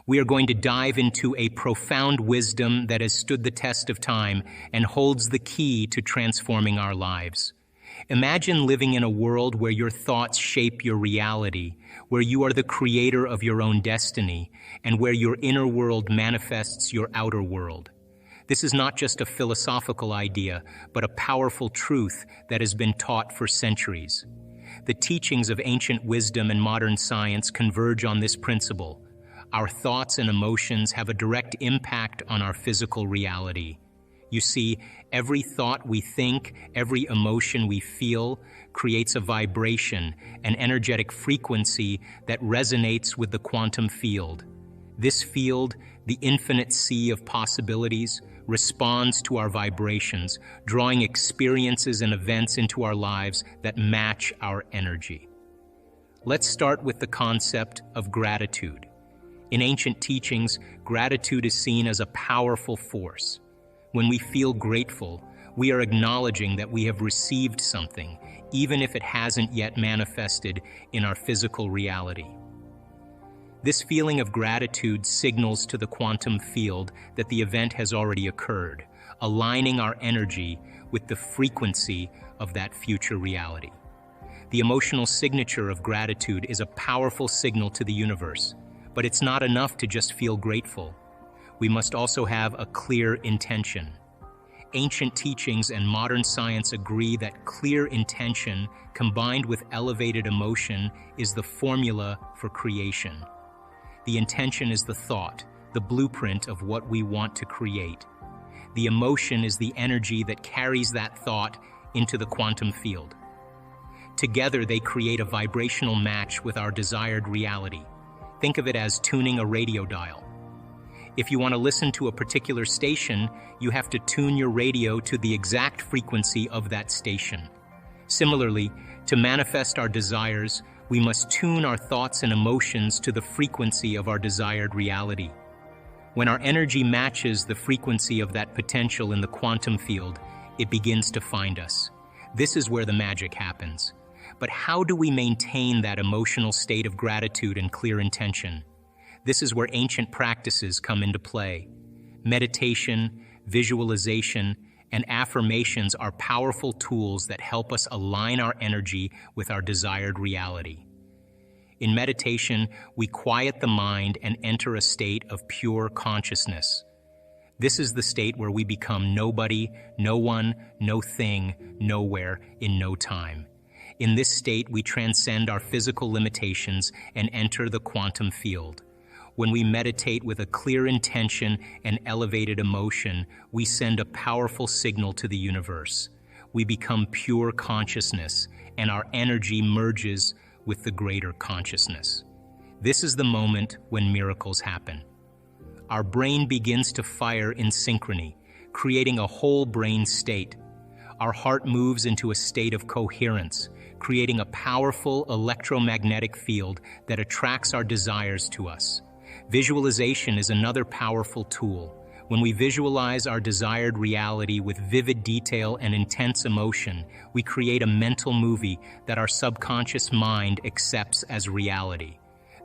We are going to dive into a profound wisdom that has stood the test of time and holds the key to transforming our lives. Imagine living in a world where your thoughts shape your reality, where you are the creator of your own destiny, and where your inner world manifests your outer world. This is not just a philosophical idea, but a powerful truth that has been taught for centuries. The teachings of ancient wisdom and modern science converge on this principle. Our thoughts and emotions have a direct impact on our physical reality. You see, every thought we think, every emotion we feel, creates a vibration, an energetic frequency that resonates with the quantum field. This field, the infinite sea of possibilities, responds to our vibrations, drawing experiences and events into our lives that match our energy. Let's start with the concept of gratitude. In ancient teachings, gratitude is seen as a powerful force. When we feel grateful, we are acknowledging that we have received something, even if it hasn't yet manifested in our physical reality. This feeling of gratitude signals to the quantum field that the event has already occurred, aligning our energy with the frequency of that future reality. The emotional signature of gratitude is a powerful signal to the universe, but it's not enough to just feel grateful. We must also have a clear intention. Ancient teachings and modern science agree that clear intention, combined with elevated emotion, is the formula for creation. The intention is the thought, the blueprint of what we want to create. The emotion is the energy that carries that thought into the quantum field. Together, they create a vibrational match with our desired reality. Think of it as tuning a radio dial. If you want to listen to a particular station, you have to tune your radio to the exact frequency of that station. Similarly, to manifest our desires, we must tune our thoughts and emotions to the frequency of our desired reality. When our energy matches the frequency of that potential in the quantum field, it begins to find us. This is where the magic happens. But how do we maintain that emotional state of gratitude and clear intention? This is where ancient practices come into play. Meditation, visualization, and affirmations are powerful tools that help us align our energy with our desired reality. In meditation, we quiet the mind and enter a state of pure consciousness. This is the state where we become nobody, no one, no thing, nowhere, in no time. In this state, we transcend our physical limitations and enter the quantum field. When we meditate with a clear intention and elevated emotion, we send a powerful signal to the universe. We become pure consciousness, and our energy merges with the greater consciousness. This is the moment when miracles happen. Our brain begins to fire in synchrony, creating a whole brain state. Our heart moves into a state of coherence, creating a powerful electromagnetic field that attracts our desires to us. Visualization is another powerful tool. When we visualize our desired reality with vivid detail and intense emotion, we create a mental movie that our subconscious mind accepts as reality.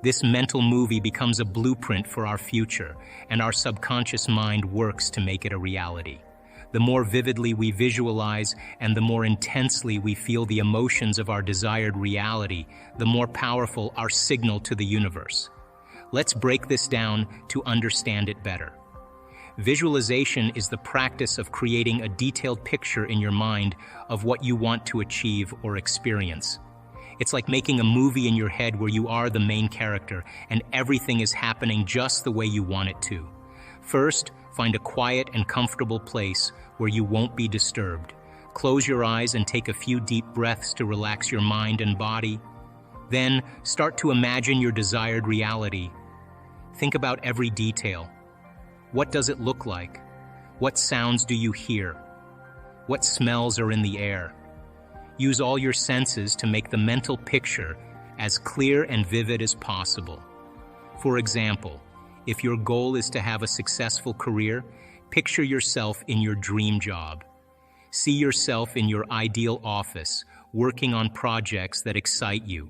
This mental movie becomes a blueprint for our future, and our subconscious mind works to make it a reality. The more vividly we visualize and the more intensely we feel the emotions of our desired reality, the more powerful our signal to the universe. Let's break this down to understand it better. Visualization is the practice of creating a detailed picture in your mind of what you want to achieve or experience. It's like making a movie in your head where you are the main character and everything is happening just the way you want it to. First, find a quiet and comfortable place where you won't be disturbed. Close your eyes and take a few deep breaths to relax your mind and body. Then, start to imagine your desired reality. Think about every detail. What does it look like? What sounds do you hear? What smells are in the air? Use all your senses to make the mental picture as clear and vivid as possible. For example, if your goal is to have a successful career, picture yourself in your dream job. See yourself in your ideal office, working on projects that excite you.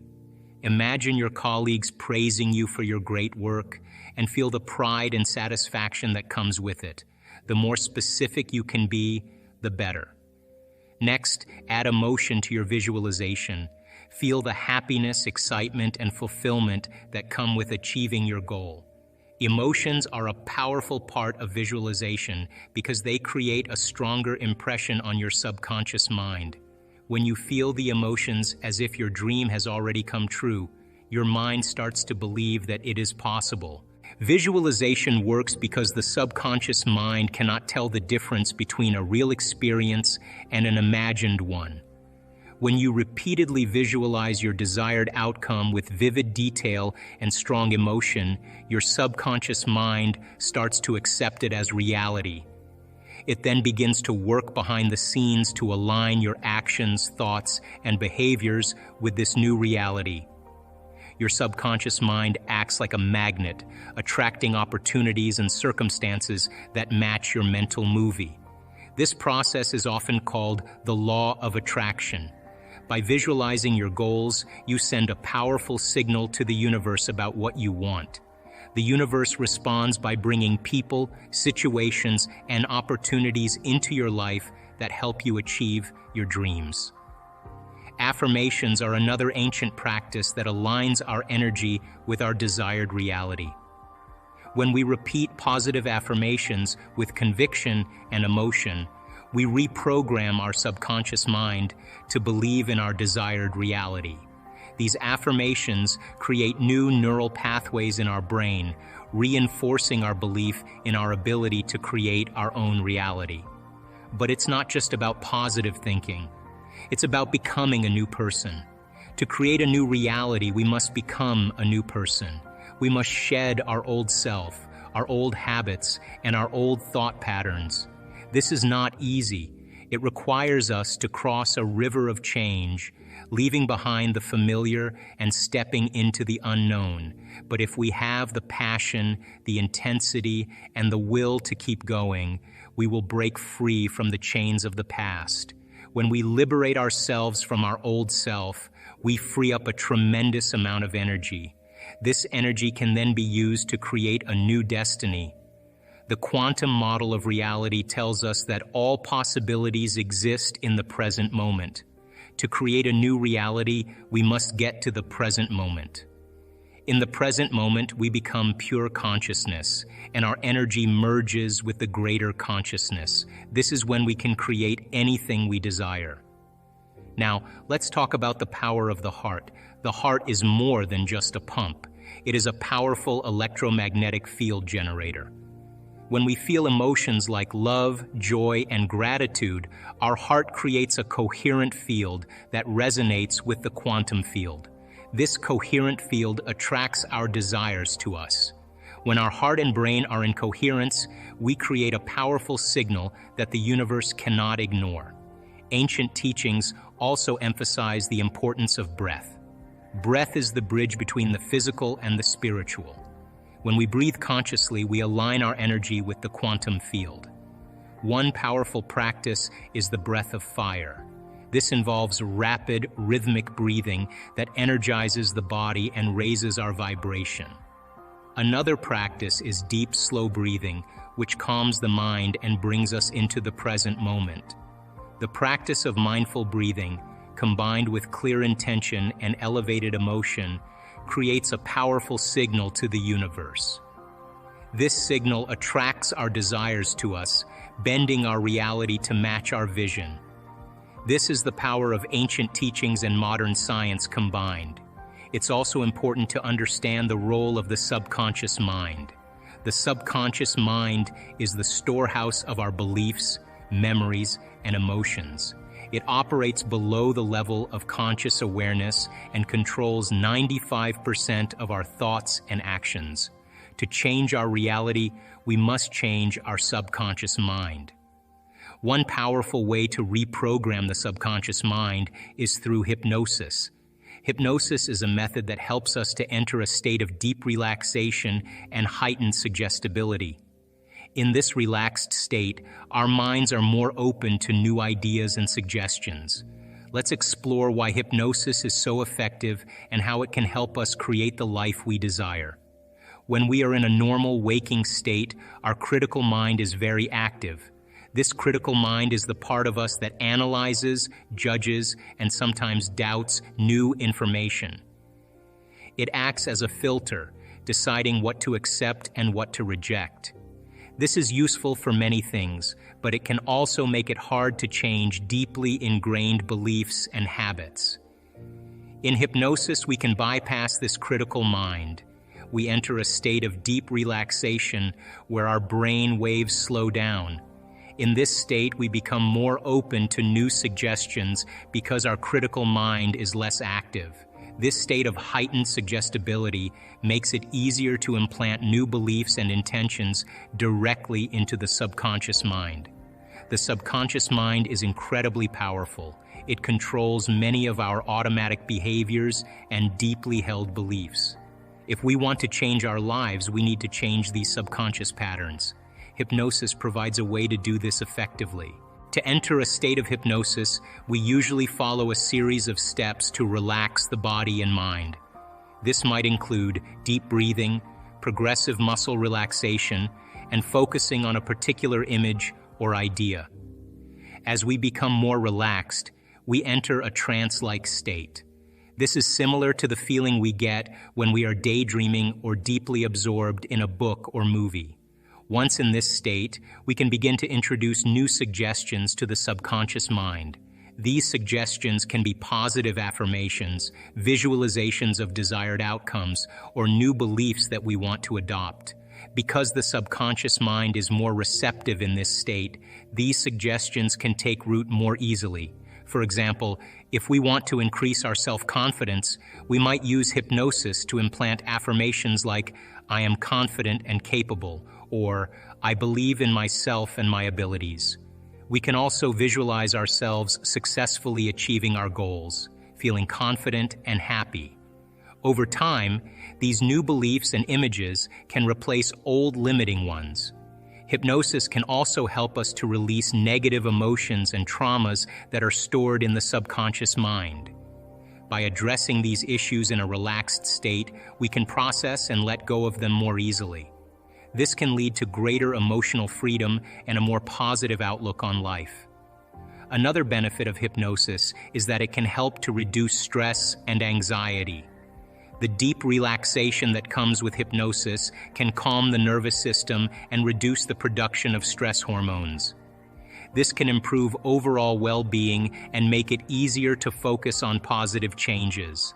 Imagine your colleagues praising you for your great work, and feel the pride and satisfaction that comes with it. The more specific you can be, the better. Next, add emotion to your visualization. Feel the happiness, excitement, and fulfillment that come with achieving your goal. Emotions are a powerful part of visualization because they create a stronger impression on your subconscious mind. When you feel the emotions as if your dream has already come true, your mind starts to believe that it is possible. Visualization works because the subconscious mind cannot tell the difference between a real experience and an imagined one. When you repeatedly visualize your desired outcome with vivid detail and strong emotion, your subconscious mind starts to accept it as reality. It then begins to work behind the scenes to align your actions, thoughts, and behaviors with this new reality. Your subconscious mind acts like a magnet, attracting opportunities and circumstances that match your mental movie. This process is often called the law of attraction. By visualizing your goals, you send a powerful signal to the universe about what you want. The universe responds by bringing people, situations, and opportunities into your life that help you achieve your dreams. Affirmations are another ancient practice that aligns our energy with our desired reality. When we repeat positive affirmations with conviction and emotion, we reprogram our subconscious mind to believe in our desired reality. These affirmations create new neural pathways in our brain, reinforcing our belief in our ability to create our own reality. But it's not just about positive thinking. It's about becoming a new person. To create a new reality, we must become a new person. We must shed our old self, our old habits, and our old thought patterns. This is not easy. It requires us to cross a river of change, leaving behind the familiar and stepping into the unknown. But if we have the passion, the intensity, and the will to keep going, we will break free from the chains of the past. When we liberate ourselves from our old self, we free up a tremendous amount of energy. This energy can then be used to create a new destiny. The quantum model of reality tells us that all possibilities exist in the present moment. To create a new reality, we must get to the present moment. In the present moment, we become pure consciousness, and our energy merges with the greater consciousness. This is when we can create anything we desire. Now, let's talk about the power of the heart. The heart is more than just a pump. It is a powerful electromagnetic field generator. When we feel emotions like love, joy, and gratitude, our heart creates a coherent field that resonates with the quantum field. This coherent field attracts our desires to us. When our heart and brain are in coherence, we create a powerful signal that the universe cannot ignore. Ancient teachings also emphasize the importance of breath. Breath is the bridge between the physical and the spiritual. When we breathe consciously, we align our energy with the quantum field. One powerful practice is the breath of fire. This involves rapid, rhythmic breathing that energizes the body and raises our vibration. Another practice is deep, slow breathing, which calms the mind and brings us into the present moment. The practice of mindful breathing, combined with clear intention and elevated emotion, creates a powerful signal to the universe. This signal attracts our desires to us, bending our reality to match our vision. This is the power of ancient teachings and modern science combined. It's also important to understand the role of the subconscious mind. The subconscious mind is the storehouse of our beliefs, memories, and emotions. It operates below the level of conscious awareness and controls 95% of our thoughts and actions. To change our reality, we must change our subconscious mind. One powerful way to reprogram the subconscious mind is through hypnosis. Hypnosis is a method that helps us to enter a state of deep relaxation and heightened suggestibility. In this relaxed state, our minds are more open to new ideas and suggestions. Let's explore why hypnosis is so effective and how it can help us create the life we desire. When we are in a normal waking state, our critical mind is very active. This critical mind is the part of us that analyzes, judges, and sometimes doubts new information. It acts as a filter, deciding what to accept and what to reject. This is useful for many things, but it can also make it hard to change deeply ingrained beliefs and habits. In hypnosis, we can bypass this critical mind. We enter a state of deep relaxation where our brain waves slow down. In this state, we become more open to new suggestions because our critical mind is less active. This state of heightened suggestibility makes it easier to implant new beliefs and intentions directly into the subconscious mind. The subconscious mind is incredibly powerful. It controls many of our automatic behaviors and deeply held beliefs. If we want to change our lives, we need to change these subconscious patterns. Hypnosis provides a way to do this effectively. To enter a state of hypnosis, we usually follow a series of steps to relax the body and mind. This might include deep breathing, progressive muscle relaxation, and focusing on a particular image or idea. As we become more relaxed, we enter a trance-like state. This is similar to the feeling we get when we are daydreaming or deeply absorbed in a book or movie. Once in this state, we can begin to introduce new suggestions to the subconscious mind. These suggestions can be positive affirmations, visualizations of desired outcomes, or new beliefs that we want to adopt. Because the subconscious mind is more receptive in this state, these suggestions can take root more easily. For example, if we want to increase our self-confidence, we might use hypnosis to implant affirmations like, "I am confident and capable," or "I believe in myself and my abilities." We can also visualize ourselves successfully achieving our goals, feeling confident and happy. Over time, these new beliefs and images can replace old limiting ones. Hypnosis can also help us to release negative emotions and traumas that are stored in the subconscious mind. By addressing these issues in a relaxed state, we can process and let go of them more easily. This can lead to greater emotional freedom and a more positive outlook on life. Another benefit of hypnosis is that it can help to reduce stress and anxiety. The deep relaxation that comes with hypnosis can calm the nervous system and reduce the production of stress hormones. This can improve overall well-being and make it easier to focus on positive changes.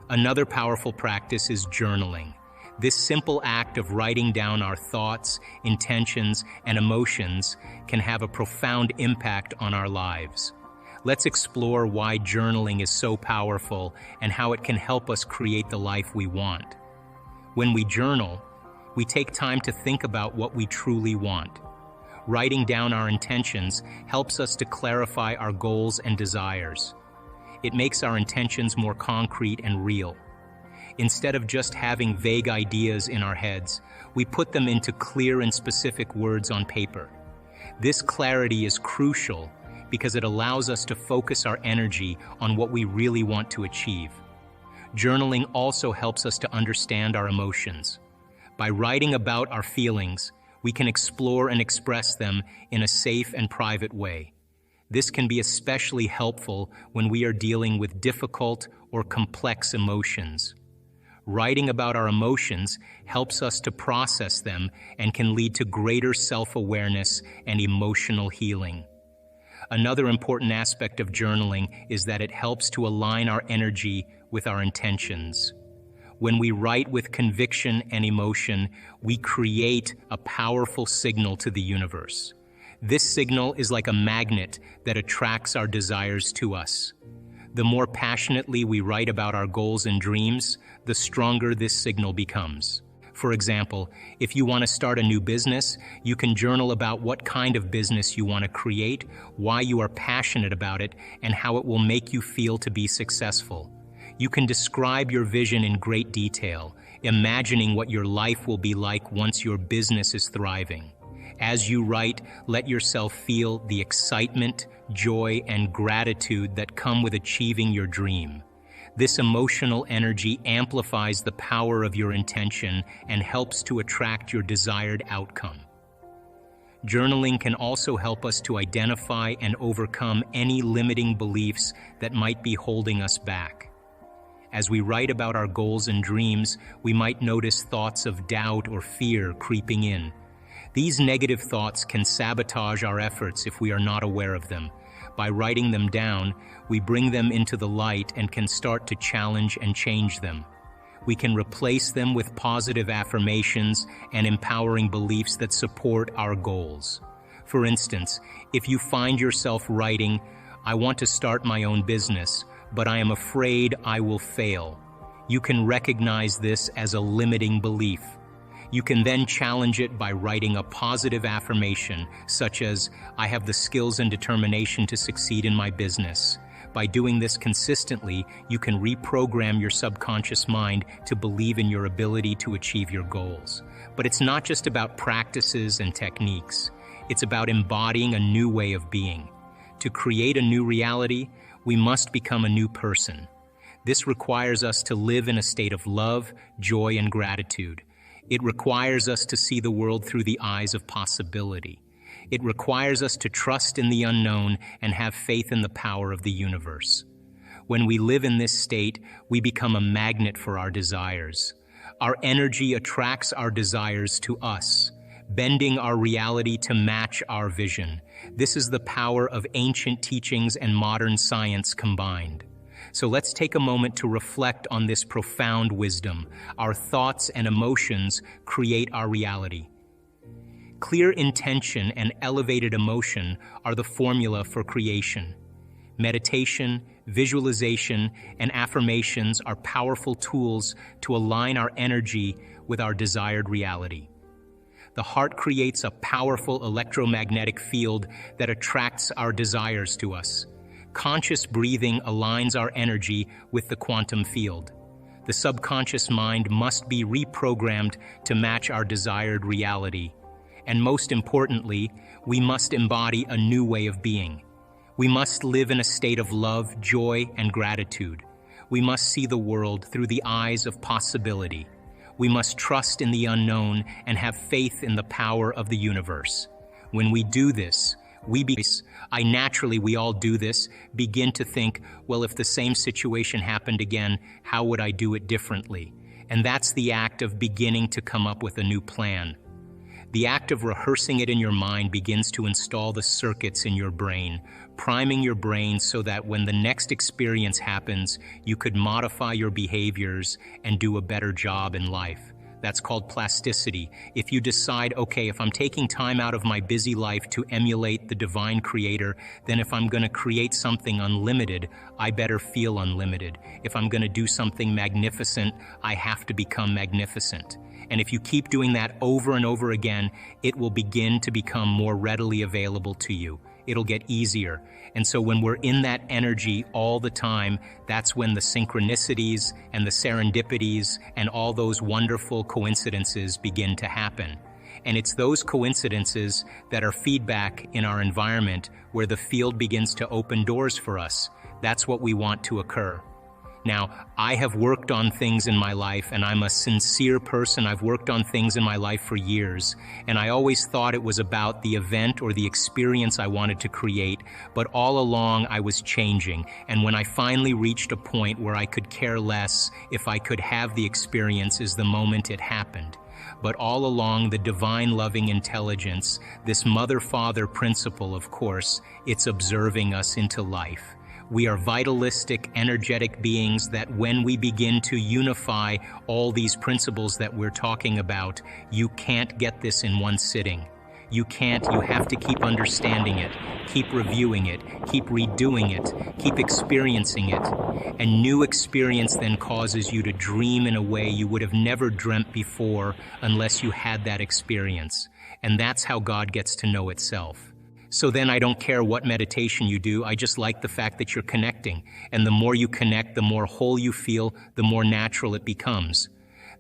Another powerful practice is journaling. This simple act of writing down our thoughts, intentions, and emotions can have a profound impact on our lives. Let's explore why journaling is so powerful and how it can help us create the life we want. When we journal, we take time to think about what we truly want. Writing down our intentions helps us to clarify our goals and desires. It makes our intentions more concrete and real. Instead of just having vague ideas in our heads, we put them into clear and specific words on paper. This clarity is crucial because it allows us to focus our energy on what we really want to achieve. Journaling also helps us to understand our emotions. By writing about our feelings, we can explore and express them in a safe and private way. This can be especially helpful when we are dealing with difficult or complex emotions. Writing about our emotions helps us to process them and can lead to greater self-awareness and emotional healing. Another important aspect of journaling is that it helps to align our energy with our intentions. When we write with conviction and emotion, we create a powerful signal to the universe. This signal is like a magnet that attracts our desires to us. The more passionately we write about our goals and dreams, the stronger this signal becomes. For example, if you want to start a new business, you can journal about what kind of business you want to create, why you are passionate about it, and how it will make you feel to be successful. You can describe your vision in great detail, imagining what your life will be like once your business is thriving. As you write, let yourself feel the excitement, joy, and gratitude that come with achieving your dream. This emotional energy amplifies the power of your intention and helps to attract your desired outcome. Journaling can also help us to identify and overcome any limiting beliefs that might be holding us back. As we write about our goals and dreams, we might notice thoughts of doubt or fear creeping in. These negative thoughts can sabotage our efforts if we are not aware of them. By writing them down, we bring them into the light and can start to challenge and change them. We can replace them with positive affirmations and empowering beliefs that support our goals. For instance, if you find yourself writing, "I want to start my own business, but I am afraid I will fail," you can recognize this as a limiting belief. You can then challenge it by writing a positive affirmation, such as, "I have the skills and determination to succeed in my business." By doing this consistently, you can reprogram your subconscious mind to believe in your ability to achieve your goals. But it's not just about practices and techniques. It's about embodying a new way of being. To create a new reality, we must become a new person. This requires us to live in a state of love, joy, and gratitude. It requires us to see the world through the eyes of possibility. It requires us to trust in the unknown and have faith in the power of the universe. When we live in this state, we become a magnet for our desires. Our energy attracts our desires to us, bending our reality to match our vision. This is the power of ancient teachings and modern science combined. So let's take a moment to reflect on this profound wisdom. Our thoughts and emotions create our reality. Clear intention and elevated emotion are the formula for creation. Meditation, visualization, and affirmations are powerful tools to align our energy with our desired reality. The heart creates a powerful electromagnetic field that attracts our desires to us. Conscious breathing aligns our energy with the quantum field. The subconscious mind must be reprogrammed to match our desired reality. And most importantly, we must embody a new way of being. We must live in a state of love, joy, and gratitude. We must see the world through the eyes of possibility. We must trust in the unknown and have faith in the power of the universe. When we do this, we all do this, begin to think, well, if the same situation happened again, how would I do it differently? And that's the act of beginning to come up with a new plan. The act of rehearsing it in your mind begins to install the circuits in your brain, priming your brain so that when the next experience happens, you could modify your behaviors and do a better job in life. That's called plasticity. If you decide, okay, if I'm taking time out of my busy life to emulate the divine creator, then if I'm going to create something unlimited, I better feel unlimited. If I'm going to do something magnificent, I have to become magnificent. And if you keep doing that over and over again, it will begin to become more readily available to you. It'll get easier. And so when we're in that energy all the time, that's when the synchronicities and the serendipities and all those wonderful coincidences begin to happen. And it's those coincidences that are feedback in our environment where the field begins to open doors for us. That's what we want to occur. Now, I have worked on things in my life, and I'm a sincere person. I've worked on things in my life for years, and I always thought it was about the event or the experience I wanted to create, but all along I was changing. And when I finally reached a point where I could care less if I could have the experience is the moment it happened. But all along, the divine loving intelligence, this mother-father principle, of course, it's observing us into life. We are vitalistic, energetic beings that when we begin to unify all these principles that we're talking about, you can't get this in one sitting. You can't, you have to keep understanding it, keep reviewing it, keep redoing it, keep experiencing it. And new experience then causes you to dream in a way you would have never dreamt before unless you had that experience. And that's how God gets to know itself. So then I don't care what meditation you do, I just like the fact that you're connecting. And the more you connect, the more whole you feel, the more natural it becomes.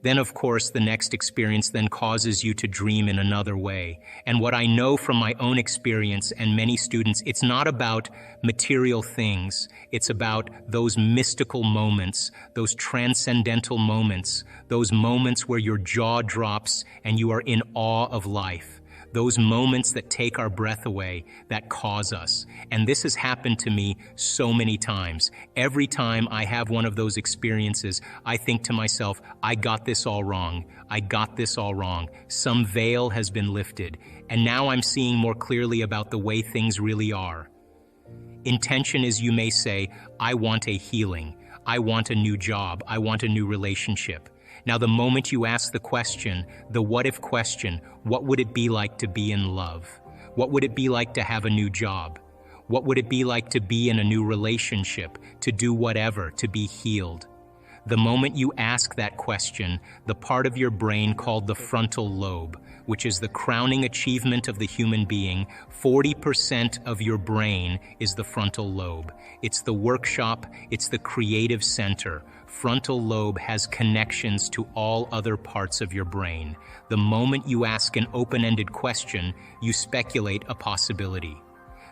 Then, of course, the next experience then causes you to dream in another way. And what I know from my own experience and many students, it's not about material things. It's about those mystical moments, those transcendental moments, those moments where your jaw drops and you are in awe of life. Those moments that take our breath away, that cause us. And this has happened to me so many times. Every time I have one of those experiences, I think to myself, I got this all wrong. I got this all wrong. Some veil has been lifted, and now I'm seeing more clearly about the way things really are. Intention is, you may say, I want a healing. I want a new job. I want a new relationship. Now, the moment you ask the question, the what-if question, what would it be like to be in love? What would it be like to have a new job? What would it be like to be in a new relationship, to do whatever, to be healed? The moment you ask that question, the part of your brain called the frontal lobe, which is the crowning achievement of the human being, 40% of your brain is the frontal lobe. It's the workshop, it's the creative center. Frontal lobe has connections to all other parts of your brain. The moment you ask an open-ended question, you speculate a possibility.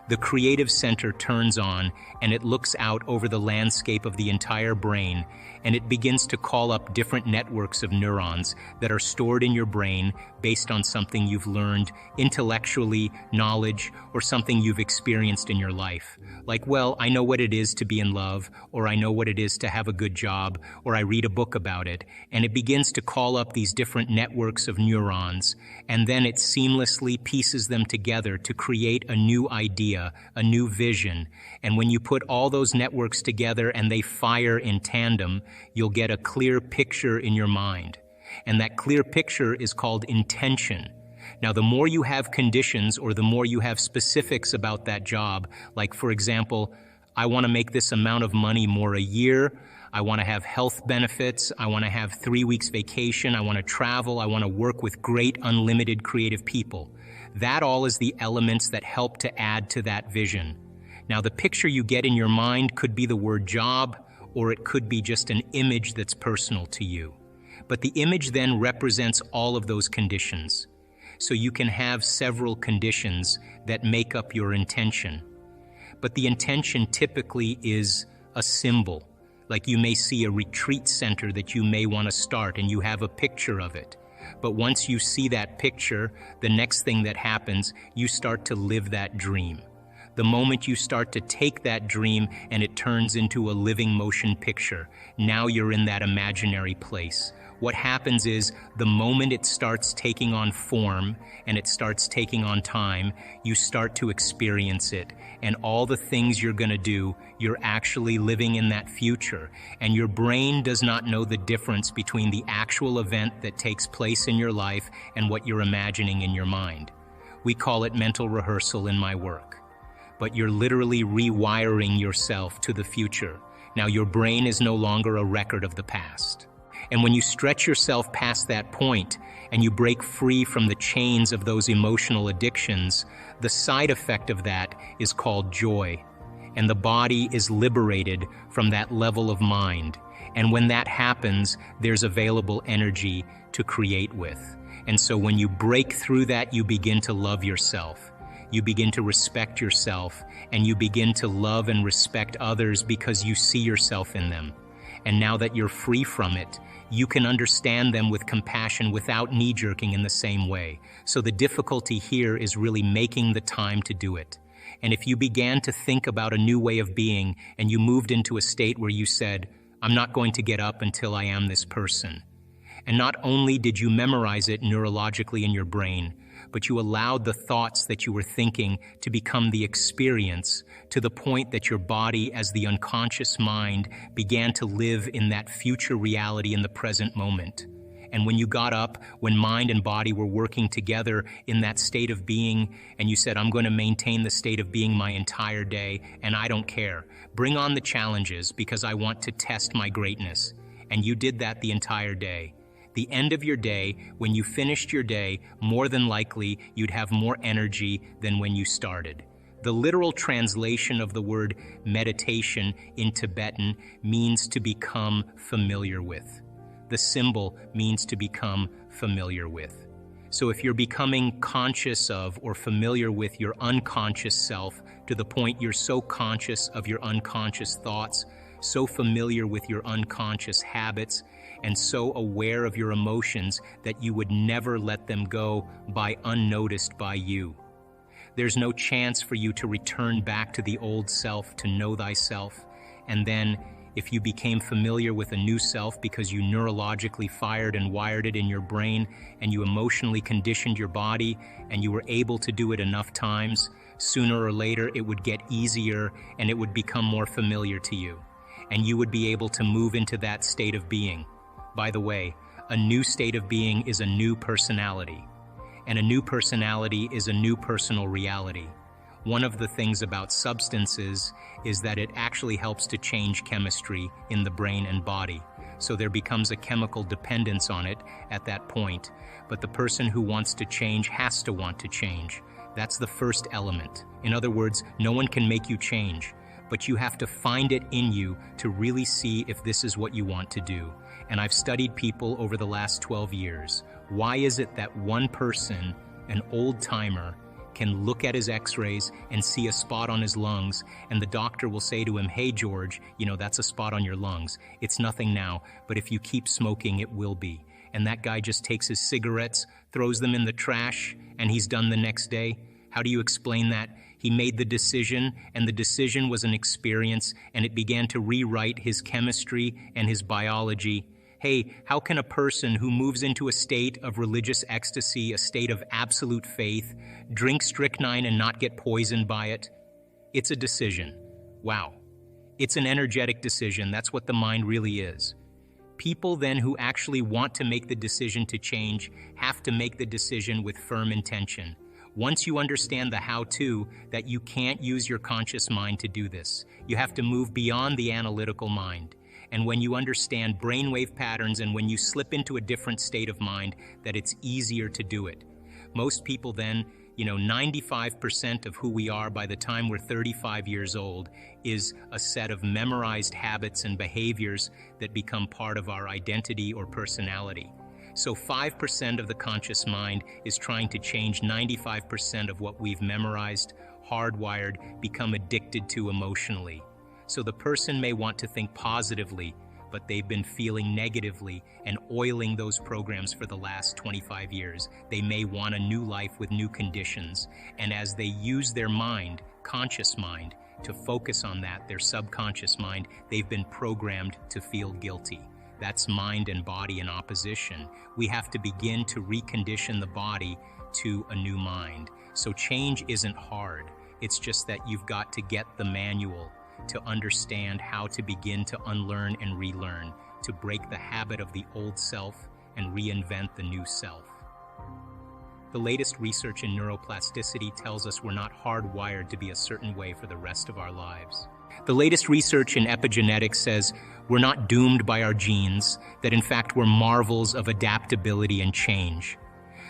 The creative center turns on and it looks out over the landscape of the entire brain, and it begins to call up different networks of neurons that are stored in your brain based on something you've learned intellectually, knowledge, or something you've experienced in your life. Like, well, I know what it is to be in love, or I know what it is to have a good job, or I read a book about it, and it begins to call up these different networks of neurons, and then it seamlessly pieces them together to create a new idea, a new vision. And when you put all those networks together and they fire in tandem, you'll get a clear picture in your mind. And that clear picture is called intention. Now, the more you have conditions or the more you have specifics about that job, like, for example, I want to make this amount of money more a year, I want to have health benefits, I want to have 3 weeks vacation, I want to travel, I want to work with great unlimited creative people. That all is the elements that help to add to that vision. Now, the picture you get in your mind could be the word job, or it could be just an image that's personal to you. But the image then represents all of those conditions. So you can have several conditions that make up your intention. But the intention typically is a symbol. Like, you may see a retreat center that you may want to start and you have a picture of it. But once you see that picture, the next thing that happens, you start to live that dream. The moment you start to take that dream and it turns into a living motion picture, now you're in that imaginary place. What happens is, the moment it starts taking on form and it starts taking on time, you start to experience it. And all the things you're going to do, you're actually living in that future. And your brain does not know the difference between the actual event that takes place in your life and what you're imagining in your mind. We call it mental rehearsal in my work. But you're literally rewiring yourself to the future. Now, your brain is no longer a record of the past. And when you stretch yourself past that point and you break free from the chains of those emotional addictions, the side effect of that is called joy. And the body is liberated from that level of mind. And when that happens, there's available energy to create with. And so when you break through that, you begin to love yourself. You begin to respect yourself, and you begin to love and respect others because you see yourself in them. And now that you're free from it, you can understand them with compassion without knee-jerking in the same way. So the difficulty here is really making the time to do it. And if you began to think about a new way of being and you moved into a state where you said, I'm not going to get up until I am this person. And not only did you memorize it neurologically in your brain, but you allowed the thoughts that you were thinking to become the experience, to the point that your body, as the unconscious mind, began to live in that future reality in the present moment. And when you got up, when mind and body were working together in that state of being, and you said, I'm going to maintain the state of being my entire day, and I don't care. Bring on the challenges because I want to test my greatness. And you did that the entire day. The end of your day, when you finished your day, more than likely you'd have more energy than when you started. The literal translation of the word meditation in Tibetan means to become familiar with. The symbol means to become familiar with. So if you're becoming conscious of or familiar with your unconscious self to the point you're so conscious of your unconscious thoughts, so familiar with your unconscious habits, and so aware of your emotions that you would never let them go by unnoticed by you. There's no chance for you to return back to the old self to know thyself, and then if you became familiar with a new self because you neurologically fired and wired it in your brain and you emotionally conditioned your body and you were able to do it enough times, sooner or later it would get easier and it would become more familiar to you. And you would be able to move into that state of being. By the way, a new state of being is a new personality. And a new personality is a new personal reality. One of the things about substances is that it actually helps to change chemistry in the brain and body. So there becomes a chemical dependence on it at that point. But the person who wants to change has to want to change. That's the first element. In other words, no one can make you change, but you have to find it in you to really see if this is what you want to do. And I've studied people over the last 12 years. Why is it that one person, an old-timer, can look at his x-rays and see a spot on his lungs, and the doctor will say to him, "Hey, George, that's a spot on your lungs. It's nothing now, but if you keep smoking, it will be." And that guy just takes his cigarettes, throws them in the trash, and he's done the next day? How do you explain that? He made the decision, and the decision was an experience, and it began to rewrite his chemistry and his biology. Hey, how can a person who moves into a state of religious ecstasy, a state of absolute faith, drink strychnine and not get poisoned by it? It's a decision. Wow. It's an energetic decision. That's what the mind really is. People then who actually want to make the decision to change have to make the decision with firm intention. Once you understand the how-to, that you can't use your conscious mind to do this. You have to move beyond the analytical mind. And when you understand brainwave patterns and when you slip into a different state of mind, that it's easier to do it. Most people then, 95% of who we are by the time we're 35 years old is a set of memorized habits and behaviors that become part of our identity or personality. So 5% of the conscious mind is trying to change 95% of what we've memorized, hardwired, become addicted to emotionally. So the person may want to think positively, but they've been feeling negatively and oiling those programs for the last 25 years. They may want a new life with new conditions. And as they use their mind, conscious mind, to focus on that, their subconscious mind, they've been programmed to feel guilty. That's mind and body in opposition. We have to begin to recondition the body to a new mind. So change isn't hard. It's just that you've got to get the manual to understand how to begin to unlearn and relearn, to break the habit of the old self and reinvent the new self. The latest research in neuroplasticity tells us we're not hardwired to be a certain way for the rest of our lives. The latest research in epigenetics says we're not doomed by our genes, that in fact we're marvels of adaptability and change.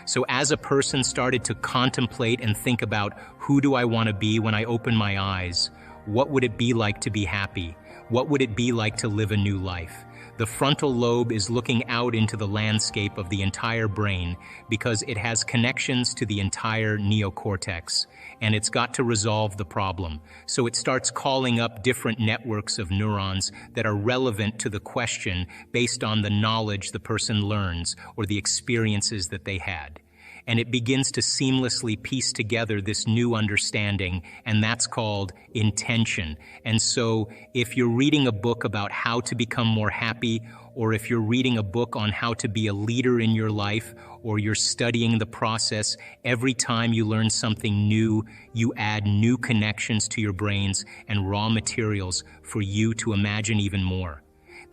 So as a person started to contemplate and think about who do I want to be when I open my eyes, what would it be like to be happy? What would it be like to live a new life? The frontal lobe is looking out into the landscape of the entire brain because it has connections to the entire neocortex, and it's got to resolve the problem. So it starts calling up different networks of neurons that are relevant to the question based on the knowledge the person learns or the experiences that they had. And it begins to seamlessly piece together this new understanding, and that's called intention. And so if you're reading a book about how to become more happy, or if you're reading a book on how to be a leader in your life, or you're studying the process, every time you learn something new, you add new connections to your brains and raw materials for you to imagine even more.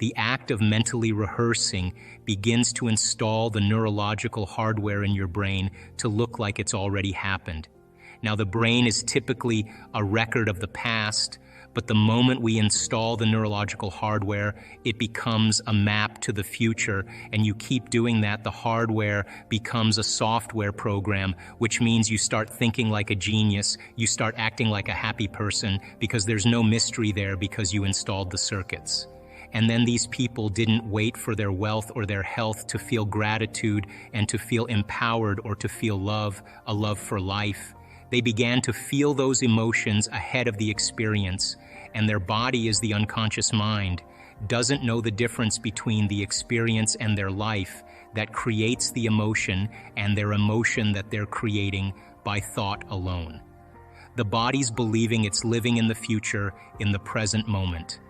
The act of mentally rehearsing begins to install the neurological hardware in your brain to look like it's already happened. Now, the brain is typically a record of the past, but the moment we install the neurological hardware, it becomes a map to the future, and you keep doing that, the hardware becomes a software program, which means you start thinking like a genius, you start acting like a happy person, because there's no mystery there because you installed the circuits. And then these people didn't wait for their wealth or their health to feel gratitude and to feel empowered or to feel love, a love for life. They began to feel those emotions ahead of the experience, and their body, is the unconscious mind, doesn't know the difference between the experience and their life that creates the emotion and their emotion that they're creating by thought alone. The body's believing it's living in the future, in the present moment.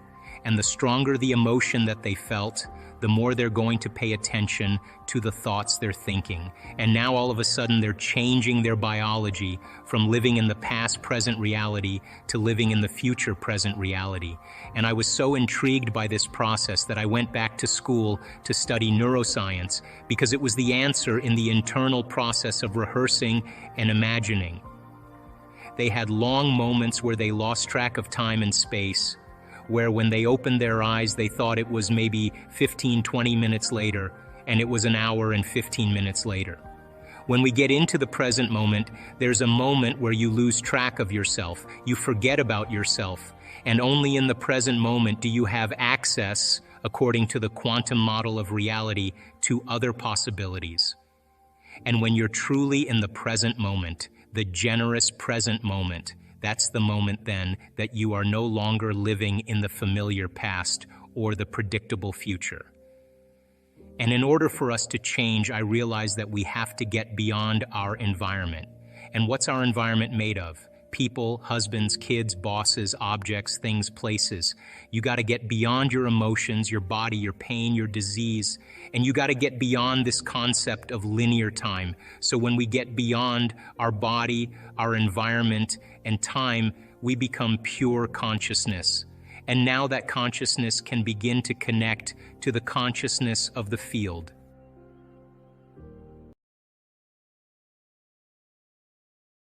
And the stronger the emotion that they felt, the more they're going to pay attention to the thoughts they're thinking. And now all of a sudden they're changing their biology from living in the past present reality to living in the future present reality. And I was so intrigued by this process that I went back to school to study neuroscience, because it was the answer in the internal process of rehearsing and imagining. They had long moments where they lost track of time and space, where when they opened their eyes, they thought it was maybe 15, 20 minutes later, and it was an hour and 15 minutes later. When we get into the present moment, there's a moment where you lose track of yourself, you forget about yourself, and only in the present moment do you have access, according to the quantum model of reality, to other possibilities. And when you're truly in the present moment, the generous present moment, that's the moment then that you are no longer living in the familiar past or the predictable future. And in order for us to change, I realize that we have to get beyond our environment. And what's our environment made of? People, husbands, kids, bosses, objects, things, places. You got to get beyond your emotions, your body, your pain, your disease, and you got to get beyond this concept of linear time. So when we get beyond our body, our environment, and time, we become pure consciousness. And now that consciousness can begin to connect to the consciousness of the field.